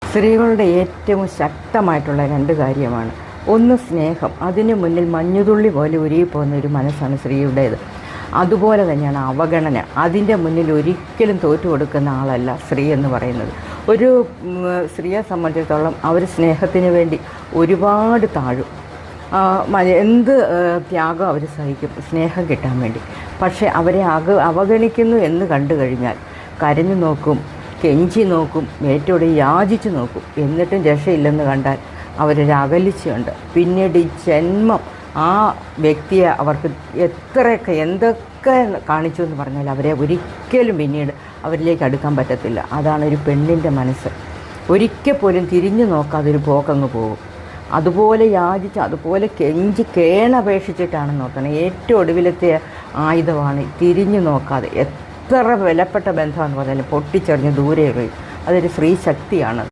സ്ത്രീകളുടെ ഏറ്റവും ശക്തമായിട്ടുള്ള രണ്ട് കാര്യമാണ്. ഒന്ന് സ്നേഹം, അതിന് മുന്നിൽ മഞ്ഞുതുള്ളി പോലെ ഉരുകിപ്പോകുന്ന ഒരു മനസ്സാണ് സ്ത്രീയുടേത്. അതുപോലെ തന്നെയാണ് അവഗണന, അതിൻ്റെ മുന്നിൽ ഒരിക്കലും തോറ്റു കൊടുക്കുന്ന ആളല്ല സ്ത്രീ എന്ന് പറയുന്നത്. ഒരു സ്ത്രീയെ സംബന്ധിച്ചിടത്തോളം അവർ സ്നേഹത്തിന് വേണ്ടി ഒരുപാട് താഴും, എന്ത് ത്യാഗം അവർ സഹിക്കും സ്നേഹം കിട്ടാൻ വേണ്ടി. പക്ഷേ അവരെ അവഗണിക്കുന്നു എന്ന് കണ്ടു കഴിഞ്ഞാൽ കരഞ്ഞു നോക്കും, കെഞ്ചി നോക്കും, ഏറ്റോടെ യാചിച്ചു നോക്കും. എന്നിട്ടും രക്ഷയില്ലെന്ന് കണ്ടാൽ അവരൊരു അകലിച്ചുണ്ട്. പിന്നീട് ഈ ജന്മം ആ വ്യക്തിയെ അവർക്ക് എന്തൊക്കെ കാണിച്ചു എന്ന് പറഞ്ഞാൽ അവരെ ഒരിക്കലും പിന്നീട് അവരിലേക്ക് അടുക്കാൻ പറ്റത്തില്ല. അതാണ് ഒരു പെണ്ണിൻ്റെ മനസ്സ്. ഒരിക്കൽ പോലും തിരിഞ്ഞു നോക്കാതെ ഒരു പോക്കങ്ങ് പോകും. അതുപോലെ യാചിച്ച്, അതുപോലെ കെഞ്ചി കേണപേക്ഷിച്ചിട്ടാണ് നോക്കണം. ഏറ്റവും ഒടുവിലത്തെ ആയുധമാണ് തിരിഞ്ഞു നോക്കാതെ. എത്ര വിലപ്പെട്ട ബന്ധമാണെന്ന് പറഞ്ഞാലും പൊട്ടിച്ചെറിഞ്ഞ് ദൂരെ എറിയും. അതൊരു സ്ത്രീ ശക്തിയാണ്.